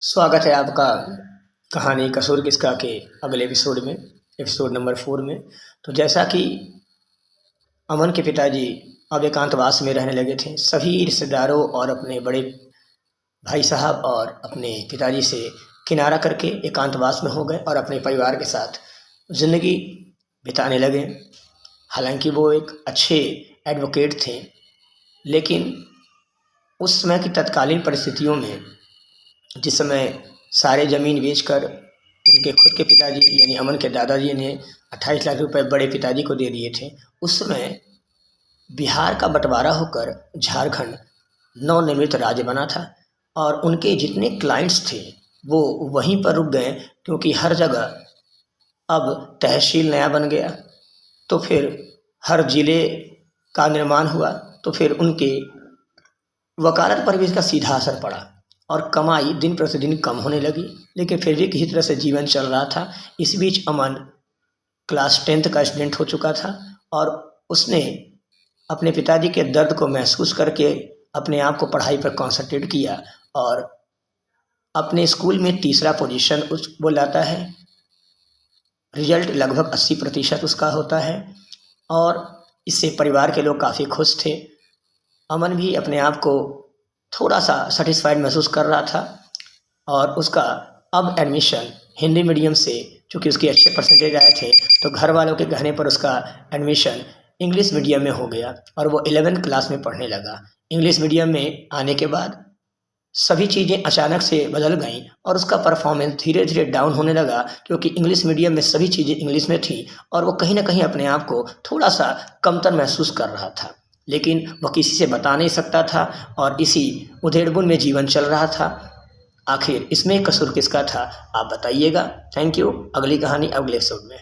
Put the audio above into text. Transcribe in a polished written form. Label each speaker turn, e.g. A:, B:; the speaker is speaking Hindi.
A: स्वागत है आपका कहानी कसूर किसका के अगले एपिसोड में, एपिसोड नंबर 4 में। तो जैसा कि अमन के पिताजी अब एकांतवास में रहने लगे थे, सभी रिश्तेदारों और अपने बड़े भाई साहब और अपने पिताजी से किनारा करके एकांतवास में हो गए और अपने परिवार के साथ ज़िंदगी बिताने लगे। हालांकि वो एक अच्छे एडवोकेट थे, लेकिन उस समय की तत्कालीन परिस्थितियों में, जिस समय सारे ज़मीन बेचकर उनके खुद के पिताजी यानी अमन के दादाजी ने 28 लाख रुपए बड़े पिताजी को दे दिए थे, उस समय बिहार का बंटवारा होकर झारखंड नवनिर्मित राज्य बना था और उनके जितने क्लाइंट्स थे वो वहीं पर रुक गए, क्योंकि हर जगह अब तहसील नया बन गया। तो फिर हर ज़िले का निर्माण हुआ, तो फिर उनके वकालत पर भी इसका सीधा असर पड़ा और कमाई दिन प्रतिदिन कम होने लगी। लेकिन फिर भी किसी तरह से जीवन चल रहा था। इस बीच अमन क्लास 10th का स्टूडेंट हो चुका था और उसने अपने पिताजी के दर्द को महसूस करके अपने आप को पढ़ाई पर कॉन्सेंट्रेट किया और अपने स्कूल में तीसरा पोजीशन वो लाता है। रिजल्ट लगभग 80% उसका होता है और इससे परिवार के लोग काफ़ी खुश थे। अमन भी अपने आप को थोड़ा सा सेटिस्फाइड महसूस कर रहा था और उसका अब एडमिशन हिंदी मीडियम से, चूँकि उसके अच्छे परसेंटेज आए थे, तो घर वालों के कहने पर उसका एडमिशन इंग्लिश मीडियम में हो गया और वो 11th क्लास में पढ़ने लगा। इंग्लिश मीडियम में आने के बाद सभी चीज़ें अचानक से बदल गईं और उसका परफॉर्मेंस धीरे धीरे डाउन होने लगा, क्योंकि इंग्लिश मीडियम में सभी चीज़ें इंग्लिश में थी और वो कहीं ना कहीं अपने आप को थोड़ा सा कमतर महसूस कर रहा था। लेकिन वह किसी से बता नहीं सकता था और इसी उधेड़बुन में जीवन चल रहा था। आखिर इसमें कसूर किसका था, आप बताइएगा। Thank you. अगली कहानी अगले एपिसोड में।